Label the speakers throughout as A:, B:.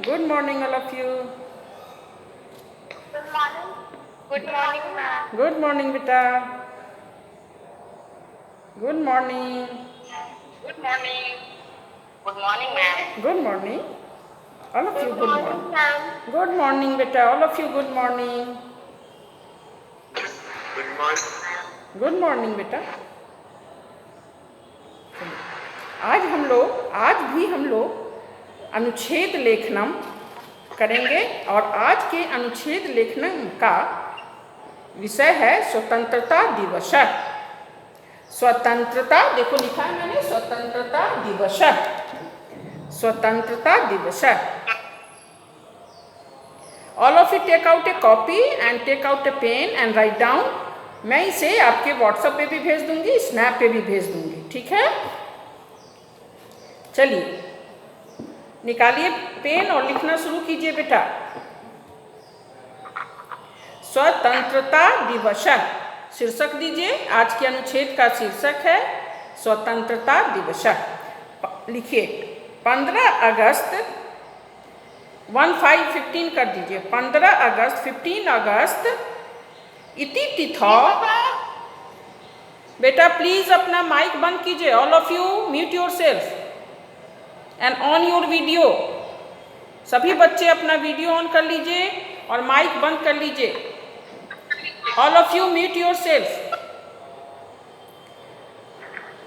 A: Good morning, all of you.
B: Good morning. Good morning, ma'am.
A: Good morning, beta. Good morning.
B: Good morning. Good morning, ma'am.
A: Good morning. All of you,
B: Good
A: good
B: morning,
A: morning.
B: ma'am.
A: Good morning, beta. All of you, good morning.
B: Good morning, ma'am.
A: Good morning, बेटा. आज भी हम लोग अनुच्छेद लेखनम करेंगे और आज के अनुच्छेद लेखनम का विषय है स्वतंत्रता दिवस. स्वतंत्रता, देखो लिखा है मैंने, स्वतंत्रता दिवस. स्वतंत्रता दिवस. All of you take out a copy and take out a pen and write down. मैं इसे आपके व्हाट्सएप पे भी भेज दूंगी, स्नैप पे भी भेज दूंगी, ठीक है. चलिए निकालिए पेन और लिखना शुरू कीजिए बेटा. स्वतंत्रता दिवस शीर्षक दीजिए. आज के अनुच्छेद का शीर्षक है स्वतंत्रता दिवस. लिखिए 15 अगस्त 15 कर दीजिए. 15 अगस्त 15 अगस्त इति तिथौ. बेटा प्लीज अपना माइक बंद कीजिए. All of you mute your self and on your video. सभी बच्चे अपना वीडियो ऑन कर लीजिए और माइक बंद कर लीजिए. All of you mute your self.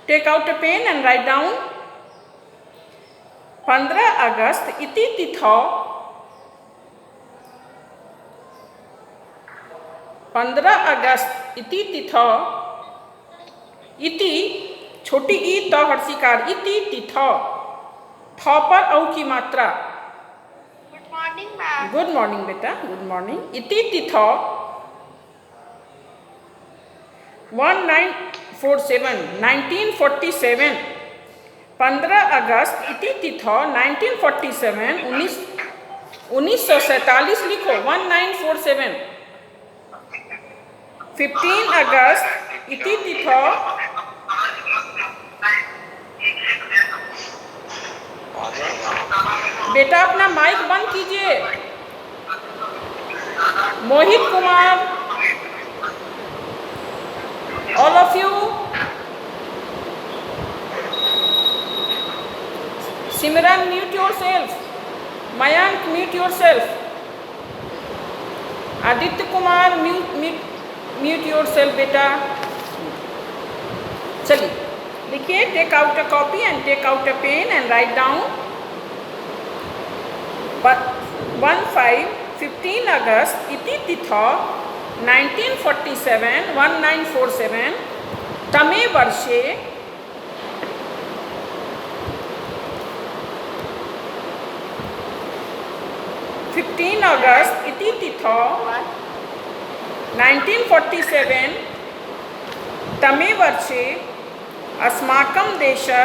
A: Take out a pen and write down. 15 अगस्त इति तिथौ. 15 अगस्त इति तिथौ. इति छोटी ई तो हर्षिकार. इति तिथौ. थ पर औ की मात्रा.
B: Good morning, ma'am.
A: Good morning बेटा, गुड मॉर्निंग. इति तिथौ 1947. 15 अगस्त इति तिथौ 1947. 1947 लिखो. 1947. 15 अगस्त इति तिथौ. बेटा अपना माइक बंद कीजिए. Mohit Kumar, all of you. Simran mute your self. Mayank mute your self. Aditya Kumar mute your self बेटा. चलिए लिखिए. Take out a copy and take out a pen and write down. 15 अगस्त इति तिथौ 1947 तमे वर्षे अगस्त इति तिथौ 1947 तमे वर्षे अस्माकं देशः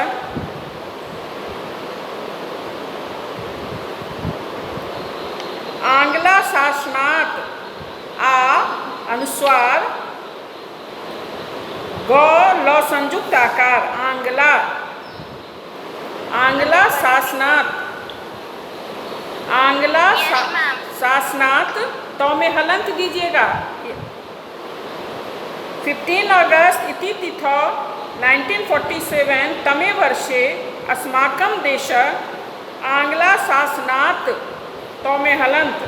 A: आंग्ला शासनात् अनुस्वार ग ल संयुक्त आकार. आंग्ला शासनात्.
B: Yes, ma'am.
A: शासनात् तो में हलंत दीजिएगा. 15 अगस्त इति तिथौ 1947 तमे वर्षे अस्माकं देशः आंग्ला शासनात् तो में हलंत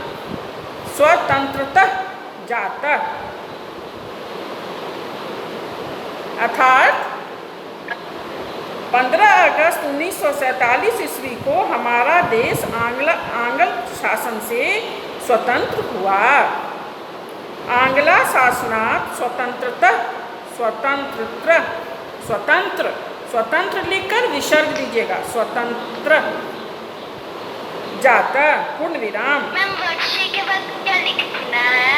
A: स्वतंत्रतः जाता. अर्थात 15 अगस्त 1947 ईस्वी को हमारा देश आंग्ल शासन से स्वतंत्र हुआ. आंग्ला शासनात् स्वतंत्रतः. स्वतंत्र लिखकर विसर्ग दीजिएगा. स्वतंत्र जाता पूर्ण विराम.
B: मैम वर्षे के बाद क्या लिखना है?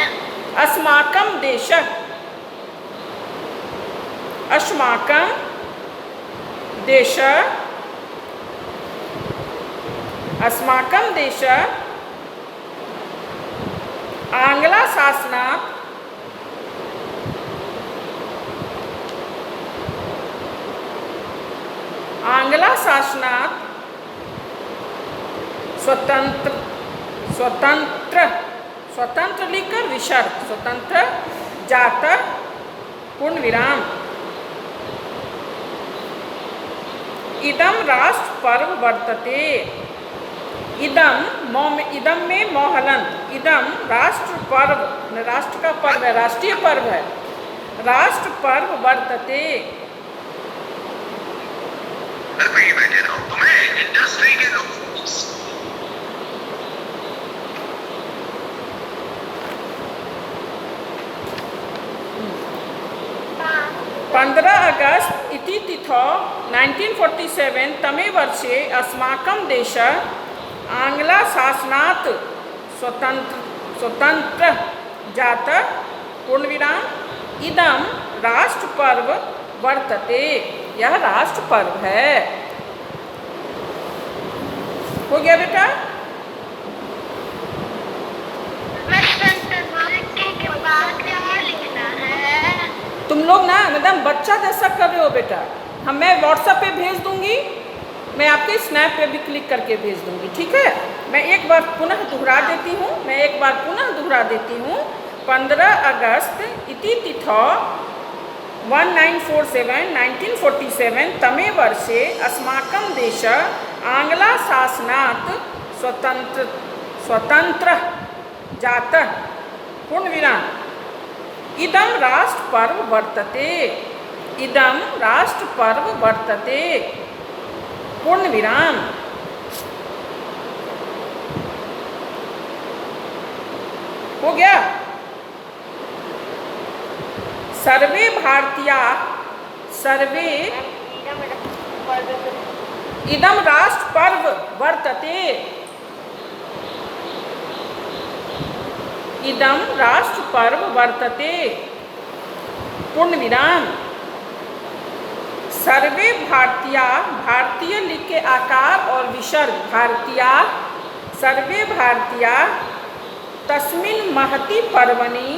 A: अस्माकं देशः. अस्माकं देशः. अस्माकं देशः आंग्ला शासनात् स्वतंत्र स्वतंत्र, स्वतंत्र लिखकर विसर्ग, स्वतंत्र जातः पूर्ण विराम। इदम राष्ट्र पर्व वर्तते, इदम में मोहलंत, इदम राष्ट्र पर्व, राष्ट्र का पर्व है, राष्ट्रीय पर्व है, राष्ट्र पर्व वर्तते।
C: घर पे ही बैठे रहो, तुम्हें इंडस्ट्री के लोग
A: 15 अगस्त इति तिथौ 1947 तमे वर्षे अस्माकं देशः आङ्ग्लशासनात् स्वतंत्र जातः पूर्णविराम। इदं राष्ट्र पर्व वर्तते, यह राष्ट्र पर्व है। हो गया बेटा? तुम लोग ना एकदम बच्चा जैसा कर रहे हो बेटा। मैं व्हाट्सएप पे भेज दूंगी, मैं आपके स्नैप पे भी क्लिक करके भेज दूंगी, ठीक है? मैं एक बार पुनः दोहरा देती हूँ, 15 अगस्त इति तिथौ 1947 तमे वर्षे अस्माकं देशः आङ्ग्लशासनात् स्वतंत्र जातः पूर्णविराम। इदं राष्ट्र पर्व वर्तते, इदं राष्ट्र पर्व वर्तते पूर्णविराम। हो गया? सर्वे भारतीयाः सर्वे इदं राष्ट्र पर्व वर्तते, इदं राष्ट्र पर्व वर्तते पूर्णविराम। सर्वे भारतीयाः, भारतीय लिख के आकार और विसर्ग भारतीयाः, सर्वे भारतीयाः तस्मिन् महति पर्वणि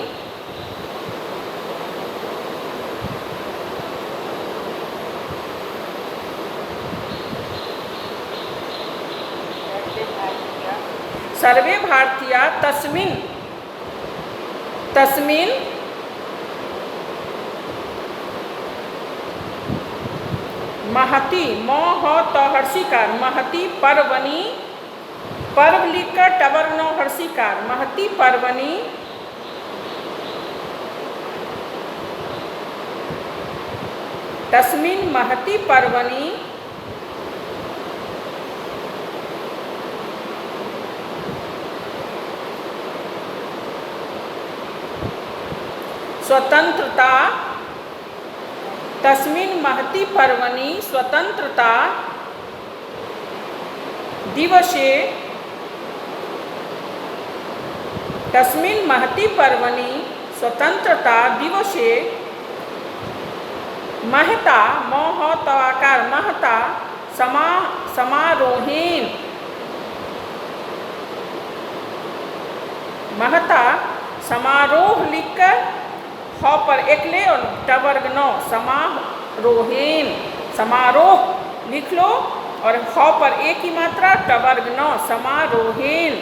A: सर्वे भारतीयाः तस्मिन् महति हर्षिकार महति पर्वणि, पर्व लिखकर टवर्नो हर्षिकार महति पर्वणि तस्मिन् महति पर्वणि स्वतंत्रता, तस्मिन् महति पर्वणि स्वतंत्रता दिवसे, तस्मिन् महति पर्वणि स्वतंत्रता दिवसे महता तवाकार महता समारोहेन, महता समारोह लिखकर ह पर एक ले और टवर्ग नौ समारोहेन, समारोह लिख लो और ह पर एक ही मात्रा टवर्ग नौ समारोहेन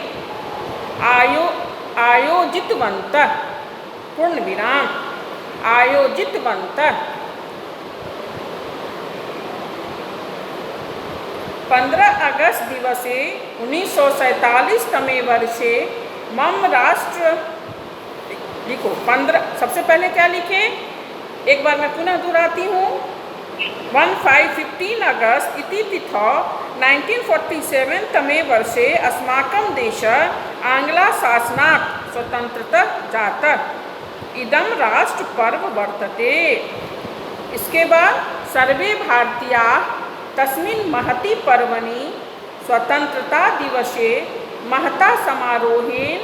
A: आयोजितवन्तः पूर्णविराम। आयोजितवन्तः 15 अगस्त दिवसे 1947 तमे वर्षे मम राष्ट्र लिखो 15, सबसे पहले क्या लिखे? एक बार मैं पुनः दोहराती हूँ। 15 अगस्त इति तिथौ 1947 तमे वर्षे अस्माकं देशः आङ्ग्लशासनात् स्वतंत्रतः जातः इदं राष्ट्र पर्व वर्तते। इसके बाद सर्वे भारतीयाः तस्मिन् महति पर्वणि स्वतंत्रता दिवसे महता समारोहेन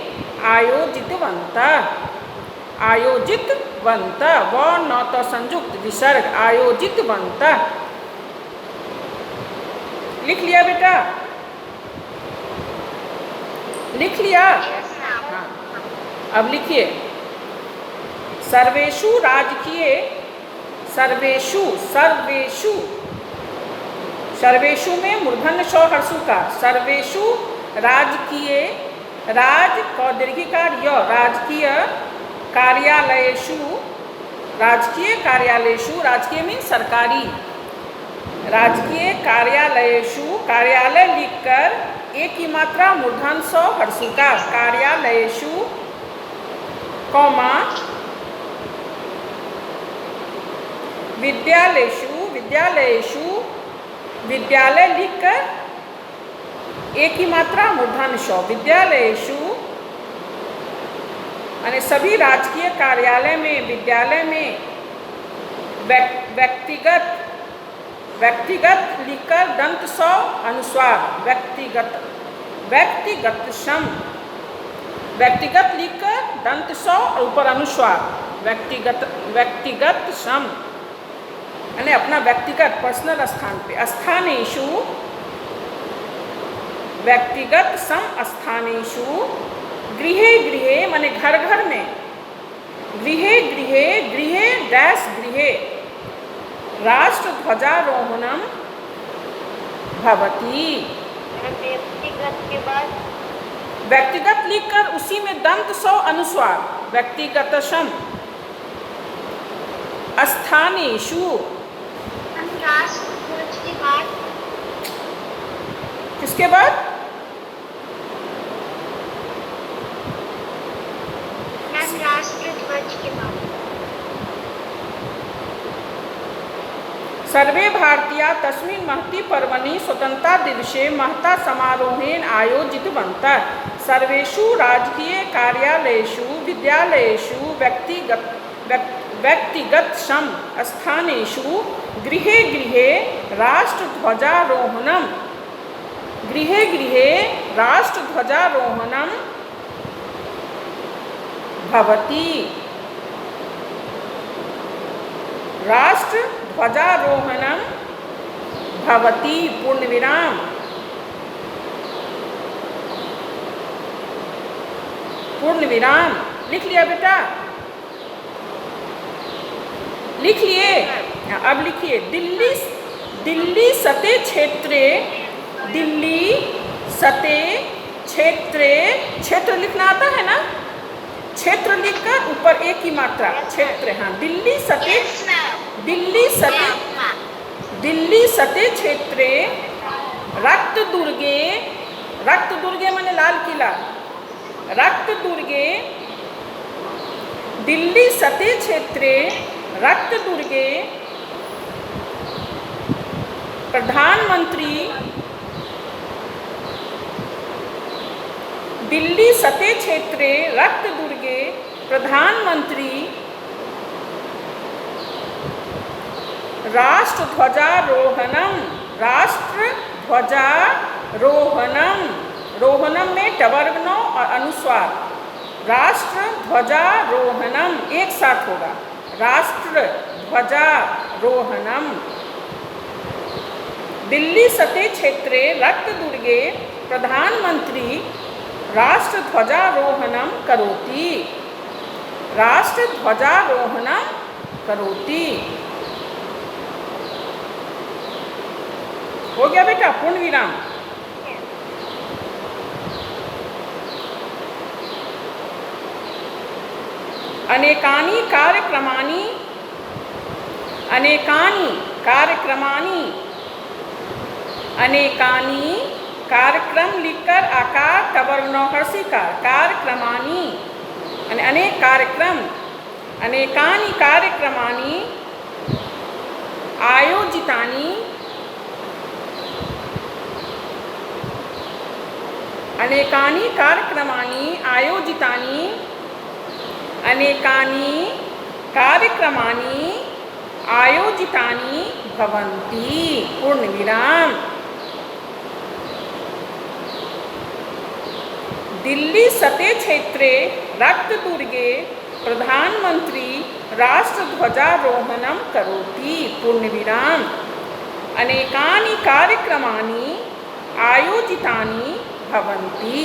A: आयोजितवन्तः, आयोजितवन्तः व न तो संयुक्त विसर्ग आयोजितवन्तः। लिख लिया बेटा? लिख लिया? हाँ। अब लिखिए सर्वेषु राजकीय, सर्वेषु सर्वेषु सर्वेषु में मूर्धन्य ष हर्षु का, सर्वेषु राजकीय दीर्घिकार य राजकीय कार्यालयेषु, राजकीय कार्यालयेषु, राजकीय मीन सरकारी, राजकीय कार्यालयेषु, कार्यालय लिखकर एक की मात्रा मूर्धन स हर्षिका, कार्यालयेषु कौमा विद्यालयेषु, विद्यालयेषु, विद्यालय लिखकर एक की मात्रा मूर्धन स, विद्यालयेषु यानी सभी राजकीय कार्यालय में, विद्यालय में व्यक्तिगत, व्यक्तिगत लिखकर दंत स अनुस्वार, व्यक्तिगत, व्यक्तिगत सम, व्यक्तिगत लिखकर दंत स और ऊपर अनुस्वार, व्यक्तिगत, व्यक्तिगत सम यानी अपना व्यक्तिगत पर्सनल स्थान पे, स्थानेषु व्यक्तिगत सम स्थानेषु, गृहे गृहे माने घर घर में, गृहे गृहे, गृहे डैश गृहे राष्ट्र ध्वजारोहणम भवति।
B: व्यक्तिगत के बाद
A: व्यक्तिगत लिखकर उसी में दंत सौ अनुस्वार, व्यक्तिगत सम स्थानेषु,
B: राष्ट्र ध्वज के बाद,
A: किसके बाद?
B: राष्ट्र ध्वज के बाद
A: सर्वे भारतीया तस्मिन् महति पर्वणि स्वतंत्रता दिवसे महता समारोहेन आयोजितवन्तः। सर्वेषु राजकीय कार्यालयेषु, विद्यालयेषु, व्यक्तिगत सम स्थानेषु, गृहे गृहे राष्ट्रध्वजारोहणम, गृहे गृहे राष्ट्रध्वजारोहणम भवति। राष्ट्रध्वजारोहणम भवति पूर्ण विराम। पूर्ण विराम लिख लिया बेटा? लिख लिए? अब लिखिए दिल्ली सते क्षेत्रे, दिल्ली सते क्षेत्रे, क्षेत्र लिखना आता है ना? क्षेत्र लिखकर ऊपर एक की मात्रा क्षेत्र, हाँ दिल्ली सते, दिल्ली सते क्षेत्रे रक्त दुर्गे, रक्त दुर्गे माने लाल किला, रक्त दुर्गे, दिल्ली सते क्षेत्रे रक्त दुर्गे प्रधानमंत्री, दिल्ली सते क्षेत्रे रक्त दुर्गे प्रधानमंत्री राष्ट्रध्वजारोहणम, राष्ट्रध्वजारोहणम, रोहणम में टवर्गनो और अनुस्वार, राष्ट्रध्वजारोहणम एक साथ होगा, राष्ट्रध्वजारोहणम। दिल्ली सते क्षेत्रे रक्त दुर्गे प्रधानमंत्री राष्ट्रध्वजारोहणम करोति, राष्ट्रध्वजारोहणम करोति। हो गया बेटा? पूर्ण विराम। अनेकानि कार्यक्रमानि, अनेकानि कार्यक्रमानि, अनेकानि कार्यक्रम लिखकर आकार टवर्गनो हर्षिकार, कार्यक्रमानि यानी अनेक कार्यक्रम, अनेकानि कार्यक्रमानि आयोजितानि, अनेकानि कार्यक्रमानि आयोजितानि, अनेकानि कार्यक्रमानि आयोजितानि भवन्ति पूर्ण विराम। दिल्ली सते क्षेत्रे रक्त दुर्गे प्रधानमंत्री राष्ट्रध्वजारोहणम करोति पूर्ण विराम। अनेकानि कार्यक्रमानि आयोजितानि भवन्ति,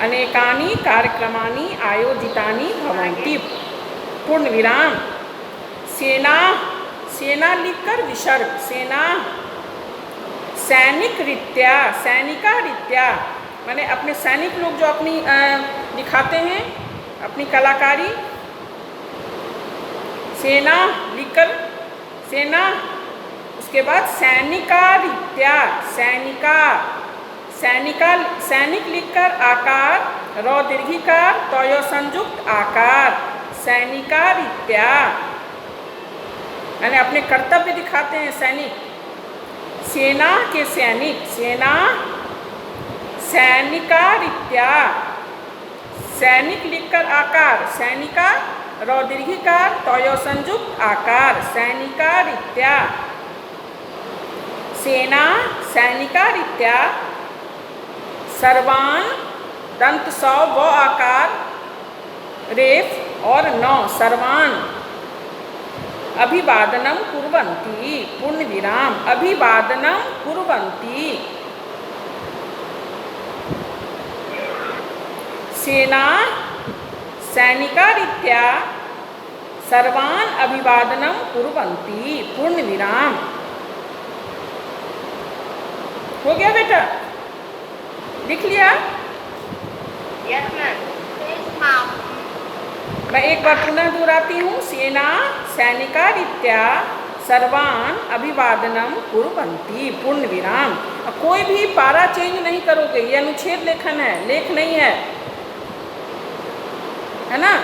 A: अनेकानि कार्यक्रमानि आयोजितानि भवन्ति पूर्ण विराम। सेना, सेना लिखकर विसर्ग, सेना, सैनिक रीत्या, सैनिका रीत्या माने अपने सैनिक लोग जो अपनी दिखाते हैं अपनी कलाकारी। सेना लिखकर सेना, उसके बाद सैनिका रीत्या, सैनिका, सैनिका, सैनिक लिखकर आकार, रौ दीर्घिकार, तय संयुक्त आकार, सैनिका रीत्या यानी अपने कर्तव्य दिखाते हैं सैनिक। सेना के सैनिक, सेना, सैनिका रीत्या, सैनिक लिखकर आकार, सैनिका, रौ दीर्घिकार, तय संयुक्त आकार, सैनिका रीत्या। सेना, सैनिका रीत्या, सर्वान, दंत सौ व आकार, रेफ और नौ, सर्वान, अभिवादनम कुर्वन्ति, पूर्ण विराम, अभिवादनम कुर्वन्ति। सेना, सैनिका रीत्या, सर्वान अभिवादनम कुर्वन्ति, पूर्ण विराम। हो गया बेटा, लिख लिया?
B: Yes, ma'am. Yes, ma'am.
A: मैं एक बार पुनः दोहराती हूँ। सेना, सैनिका रीत्या, सर्वान अभिवादनम कुर्वन्ति, पूर्ण विराम। कोई भी पारा चेंज नहीं करोगे, ये अनुच्छेद लेखन है, लेख नहीं है, है ना?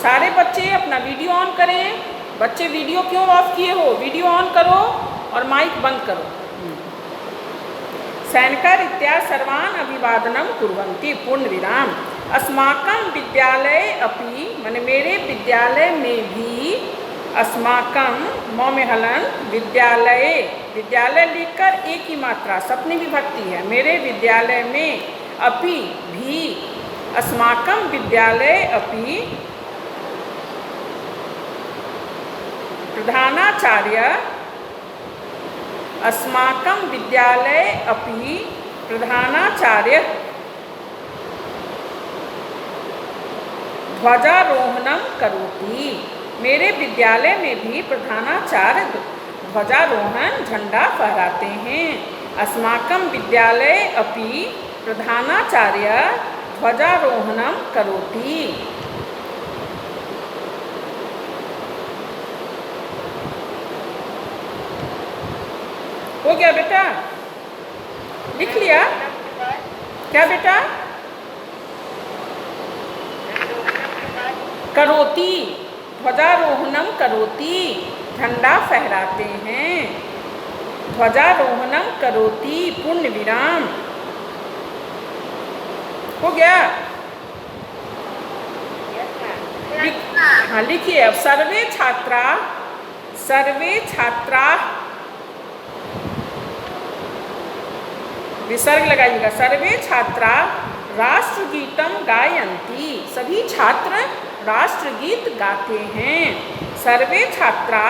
A: सारे बच्चे अपना वीडियो ऑन करें। बच्चे वीडियो क्यों ऑफ किए हो? वीडियो ऑन करो और माइक बंद करो। सैनिका रीत्या सर्वान अभिवादनम कुर्वन्ति, पूर्ण विराम। अस्माकं विद्यालय अपि माने मेरे विद्यालय में भी, अस्माकं मौ में हलन, विद्यालय, विद्यालय लिखकर एक ही मात्रा, सपनी विभक्ति है, मेरे विद्यालय में, अपि भी, अस्माकं विद्यालय अपि प्रधानाचार्य, अस्माकं विद्यालय अपि प्रधानाचार्य ध्वजारोहणं करोति, मेरे विद्यालय में भी प्रधानाचार्य ध्वजारोहण, झंडा फहराते हैं। अस्माकं विद्यालय अपि प्रधानाचार्य ध्वजारोहणं करोति। हो गया बेटा? लिख लिया? क्या बेटा? करोति, ध्वजारोहणम करोति, झंडा फहराते हैं। ध्वजारोहणम करोति, पूर्ण विराम। हो गया? हाँ लिखिए अब। सर्वे छात्रा, सर्वे छात्रा, विसर्ग लगाइएगा, सर्वे छात्रा राष्ट्रगीतम गायन्ति, सभी छात्र राष्ट्रगीत गाते हैं। सर्वे छात्रा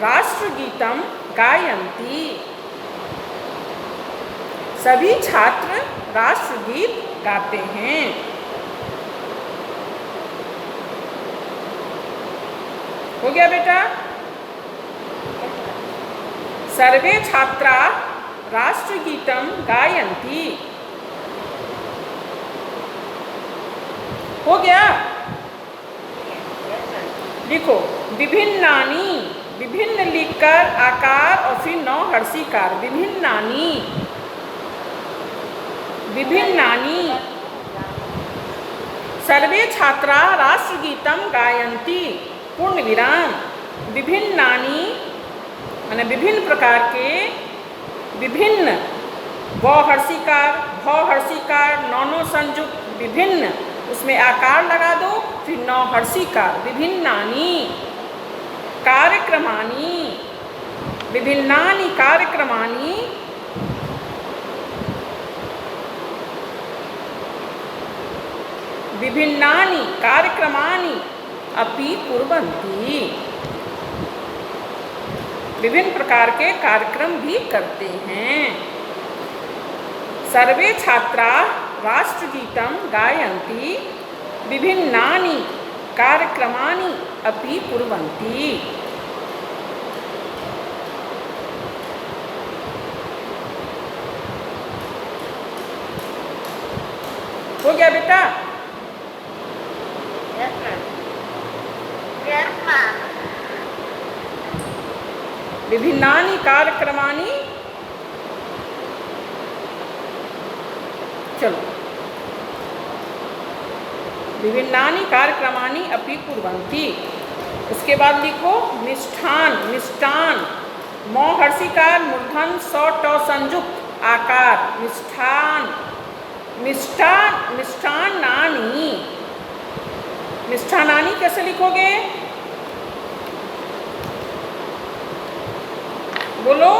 A: राष्ट्रगीतम गायन्ति, सभी छात्र राष्ट्रगीत गाते हैं। हो गया बेटा? सर्वे छात्रा राष्ट्रगीतम गायन्ति। हो गया? लिखो विभिन्नानि, विभिन्न लिखकर आकार और फिर नौ हर्षिकार, विभिन्नानि, विभिन्नानि। सर्वे छात्रा राष्ट्रगीतम गायन्ति, पूर्ण विराम। विभिन्नानि माने विभिन्न प्रकार के, विभिन्न, व हर्षिकार, भ हर्षिकार, नौनो संयुक्त, विभिन्न, उसमें आकार लगा दो, फिर नौ हर्षिकार, विभिन्नानि कार्यक्रमानि, विभिन्नानि कार्यक्रमानि, विभिन्नानि कार्यक्रमानि अपि कुर्वन्ति, विभिन्न प्रकार के कार्यक्रम भी करते हैं। सर्वे छात्रा राष्ट्रगीतम गायन्ति, विभिन्नानि कार्यक्रमाणि अपि कुर्वन्ति। हो गया बेटा?
B: Yes, ma'am. Yes, ma'am.
A: विभिन्नानि कार्यक्रमाणि, चलो, विभिन्नानि कार्यक्रमाणि अपि कुर्वन्ति। उसके बाद लिखो मिष्ठान, मिष्टान, मौ हर्षिकार मूर्धन स ट संयुक्त आकार, मिष्ठान, मिष्टान, मिष्टान्नानि। मिष्ठान्नानि कैसे लिखोगे? बोलो,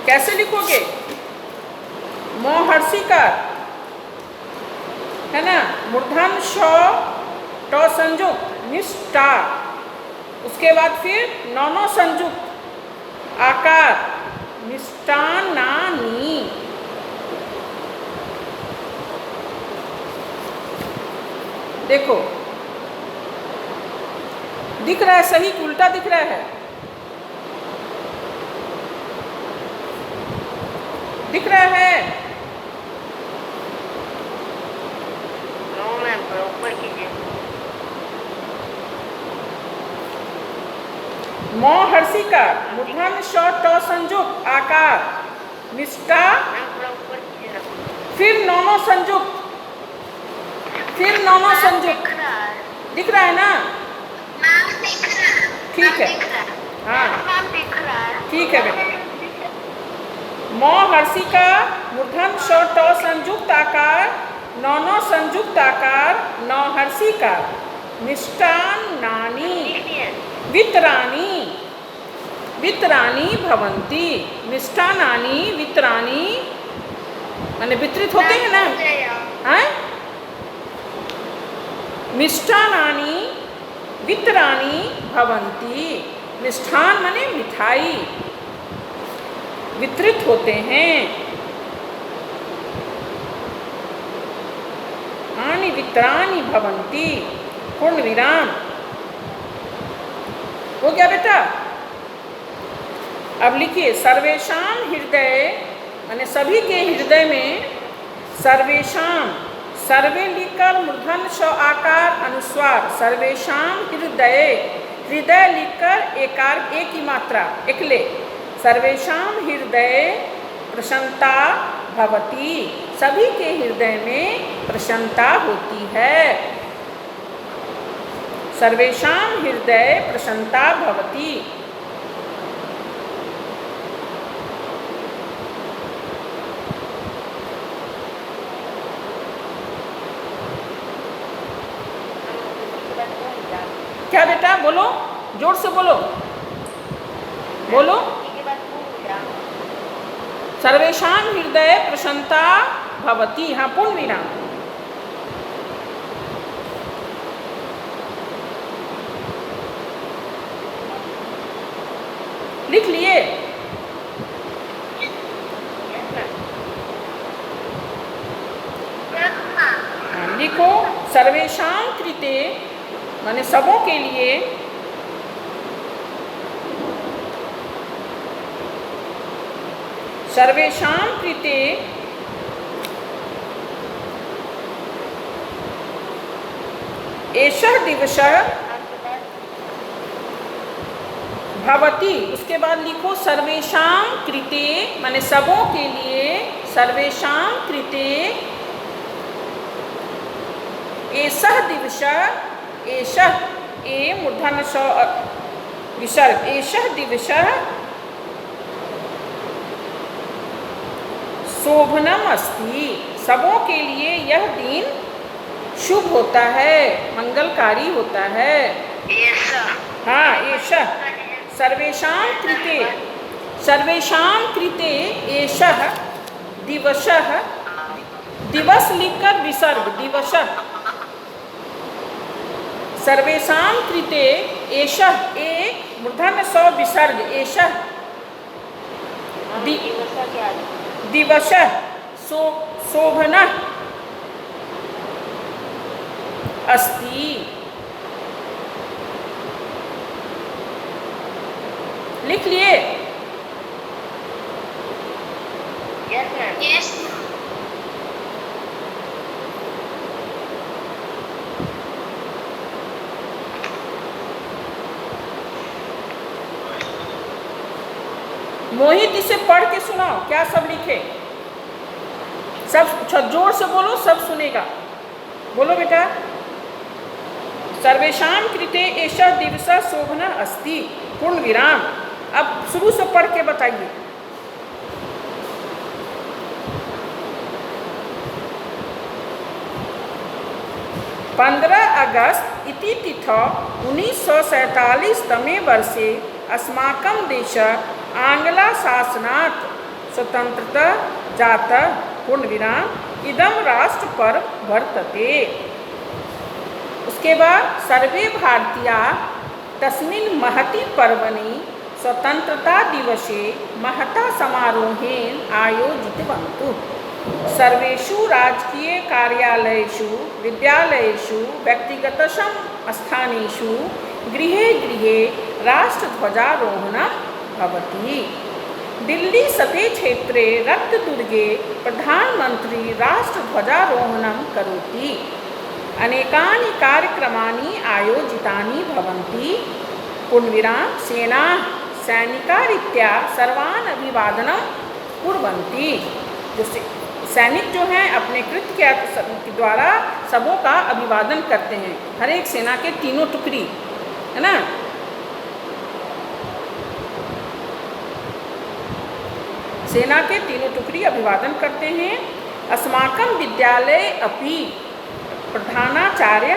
A: कैसे लिखोगे? मौ हर्षिकार है ना, मूर्धन श ट संयुक्त मिष्टा, उसके बाद फिर नौनो संयुक्त आकार, मिष्टान्नानि। देखो दिख रहा है सही कि उल्टा दिख रहा है? दिख रहा है?
B: No, ma'am. ऊपर कीजिए।
A: मौ हर्षिकार मूर्धन श ट संयुक्त आकार, मिष्टा,
B: मैम थोड़ा ऊपर कीजिए ना।
A: फिर नौनो संयुक्त, फिर नौनो
B: मैम
A: संयुक्त।
B: दिख रहा है।
A: दिख रहा है ना?
B: मैम दिख रहा है।
A: ठीक है।
B: मैम दिख रहा है।
A: हाँ
B: मैम दिख रहा है।
A: ठीक है बेटा। मौ हर्षिका मूर्धन श ट संयुक्त आकार, नौनो संयुक्त आकार, नौ हर्षिका, मिष्टान्नानि,
B: लिखिए।
A: वितराणि, वितराणि भवन्ति। मिष्टान्नानि वितराणि माने वितरित होते हैं ना? हैं? मिष्टान्नानि वितराणि भवन्ति। मिष्ठान माने मिठाई, वितरित होते हैं। आनि वितराणि भवन्ति। पूर्ण विराम। हो गया बेटा? अब लिखिए सर्वेषां हृदय माने सभी के हृदय में, सर्वेषां, सर्वे लिखकर मूर्धन श आकार अनुस्वार, सर्वेषां हृदय, हृदय लिखकर एकार एक ही मात्रा एकले, सर्वेषां हृदय प्रसन्नता भवति, सभी के हृदय में प्रसन्नता होती है। सर्वेषां हृदय प्रसन्नता भवति। क्या बेटा? बोलो, जोर से बोलो, बोलो। सर्वेषां हृदय प्रसन्नता भवति। हाँ, पूर्ण विराम। लिख लिए? हाँ, लिखो सर्वेषां कृते माने सबों के लिए, सर्वेषां कृते एषः दिवसः भवति। उसके बाद लिखो सर्वेषां कृते माने सबों के लिए, सर्वेषां कृते एषः दिवसः, एषः ए मूर्धन स विसर्ग, एषः दिवसः शोभनम अस्ति। सबों के लिए यह दिन शुभ होता है, मंगलकारी होता है। हाँ, एषः सर्वेषां कृते, सर्वेषां कृते एषः दिवसः, दिवस लिखकर विसर्ग, दिवसः, सर्वेषां कृते एषः ए मूर्धन स विसर्ग, एषः दिवसः शोभनः अस्ति। लिख लिए?
B: Yes, ma'am.
D: Yes.
A: मोहित इसे पढ़ के सुनाओ, क्या सब लिखे? सब जोर से बोलो, सब सुनेगा। बोलो बेटा। सर्वेषां कृते एषः दिवसः शोभनः अस्ति, पूर्ण विराम। अब शुरू से पढ़ के बताइए। अगस्त इति तिथौ 1947 तमे वर्षे अस्माकं देशः आङ्ग्लशासनात् स्वतन्त्रता जातः, पूर्ण विराम, इदं राष्ट्रपर्व वर्तते। उसके बाद सर्वे भारतीयाः तस्मिन् महति पर्वणि स्वतंत्रता दिवसे महता समारोहेण आयोजितवन्तः। सर्वेषु राजकीय कार्यालयेषु, विद्यालयेषु, व्यक्तिगतेषु स्थानेषु गृहे गृहे राष्ट्रध्वजारोहणं भवति। दिल्ली सते क्षेत्रे रक्तदुर्गे प्रधानमंत्री राष्ट्रध्वजारोहणं करोति। अनेकानि कार्यक्रमानि आयोजितानि भवन्ति। पूर्णविराम, सेना सैनिकारीत्या सर्वान् अभिवादनं कुर्वन्ति। जो सैनिक जो हैं अपने कृत्य के द्वारा सबों का अभिवादन करते हैं। हर एक सेना के तीनों टुकड़ी, है ना। सेना के तीनों टुकड़ी अभिवादन करते हैं। अस्माकं विद्यालये अपि प्रधानाचार्य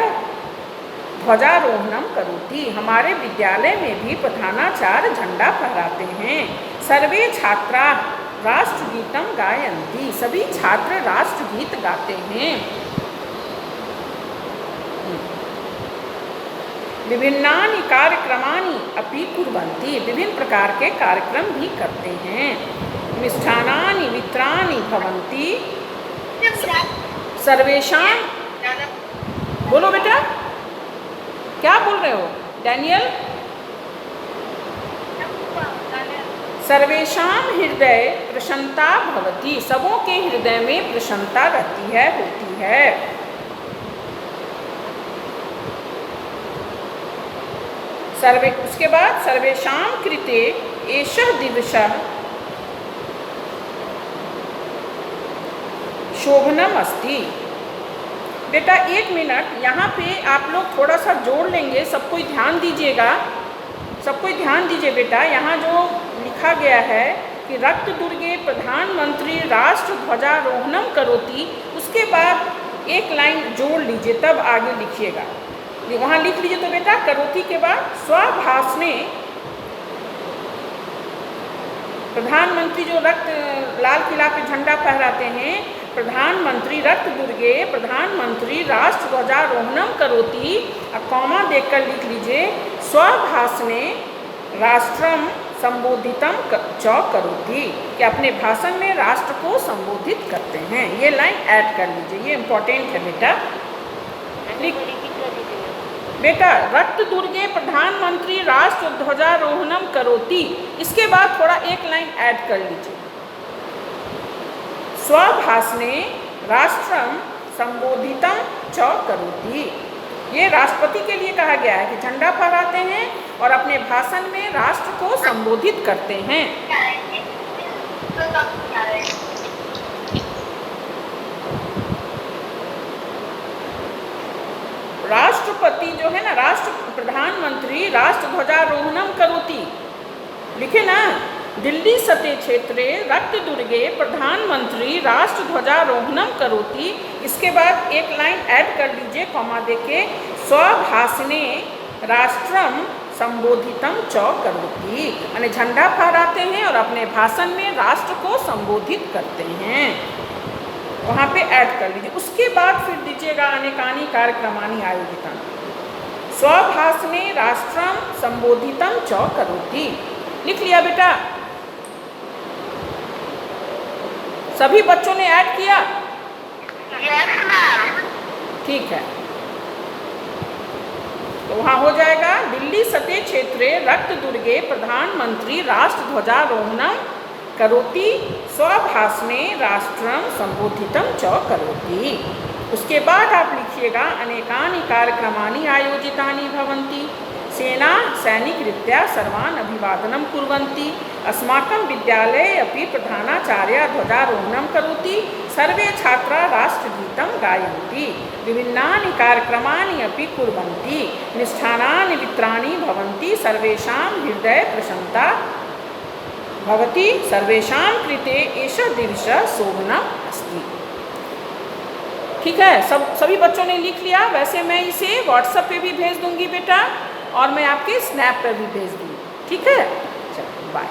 A: ध्वजारोहणं करोति। हमारे विद्यालय में भी प्रधानाचार्य झंडा फहराते हैं। सर्वे छात्रा राष्ट्रगीतं गायन्ति। सभी छात्र राष्ट्रगीत गाते हैं। विभिन्नानि कार्यक्रमानि अपि कुर्वन्ति। विभिन्न प्रकार के कार्यक्रम भी करते हैं। मिष्ठान्नानि वितरणानि भवन्ति। सर्वेषां, बोलो बेटा, क्या बोल रहे हो डैनियल? सर्वेषां हृदय प्रसन्नता भवति। सबों के हृदय में प्रसन्नता रहती है, होती है। उसके बाद सर्वेषां कृते एषः दिवसः शोभनम् अस्ति। बेटा एक मिनट, यहाँ पे आप लोग थोड़ा सा जोड़ लेंगे। सब कोई ध्यान दीजिएगा, सब कोई ध्यान दीजिए बेटा। यहाँ जो लिखा गया है कि रक्तदुर्गे प्रधानमंत्री राष्ट्र ध्वजारोहणम करोति, उसके बाद एक लाइन जोड़ लीजिए, तब आगे लिखिएगा। वहाँ लिख लीजिए तो बेटा करोति के बाद स्वभाषणे प्रधानमंत्री जो लाल किला पे झंडा फहराते हैं, प्रधानमंत्री रक्तदुर्गे प्रधानमंत्री राष्ट्र ध्वजारोहणम करोति, कॉमा देकर लिख लीजिए स्वभाषणे राष्ट्रम संबोधितम च करोति, कि अपने भाषण में राष्ट्र को संबोधित करते हैं। ये लाइन ऐड कर लीजिए, ये इम्पोर्टेंट है बेटा। बेटा रक्तदुर्गे प्रधानमंत्री राष्ट्र ध्वजारोहणम करोति, इसके बाद थोड़ा एक लाइन ऐड कर लीजिए, स्वभाषणे राष्ट्रम संबोधितम च करोति। ये राष्ट्रपति के लिए कहा गया है कि झंडा फहराते हैं और अपने भाषण में राष्ट्र को संबोधित करते हैं। राष्ट्रपति जो है ना, प्रधानमंत्री राष्ट्र ध्वजारोहणम करोति, लिखे ना, दिल्ली सते क्षेत्रे रक्तदुर्गे प्रधानमंत्री राष्ट्र ध्वजारोहणम करोति। इसके बाद एक लाइन ऐड कर लीजिए कॉमा देके, स्वभाषणे राष्ट्रम संबोधितम च करोति, यानी झंडा फहराते हैं और अपने भाषण में राष्ट्र को संबोधित करते हैं। वहाँ पे ऐड कर लीजिए। उसके बाद फिर दीजिएगा अनेकानि कार्यक्रमानि आयोजितानि, स्वभाषणे राष्ट्रम संबोधितम च करोति। लिख लिया बेटा? सभी बच्चों ने ऐड किया?
B: Yes, ma'am.
A: ठीक है। तो वहाँ हो जाएगा दिल्ली सते क्षेत्रे रक्त दुर्गे प्रधानमंत्री राष्ट्रध्वजारोहणम करोति स्वभाषणे राष्ट्रम संबोधितम च करोति। उसके बाद आप लिखिएगा अनेकानि कार्यक्रमानि आयोजितानि भवन्ति सेना सैनिकरीत्या सर्वान् अभिवादनं कुर्वन्ति अस्माकं विद्यालये अपि प्रधानाचार्य ध्वजारोहणं करोति सर्वे छात्राः राष्ट्रगीतं गायन्ति विभिन्नानि कार्यक्रमाणि अपि कुर्वन्ति मिष्टान्नानि वितरणानि भवन्ति सर्वेषां हृदये प्रसन्नता भवति सर्वेषां कृते एषः दिवसः शोभनम् अस्ति। ठीक है, सभी बच्चों ने लिख लिया। वैसे मैं इसे व्हाट्सएप पे भी भेज दूंगी बेटा और मैं आपके स्नैप पर भी भेज दूंगी। ठीक है, चलो बाय।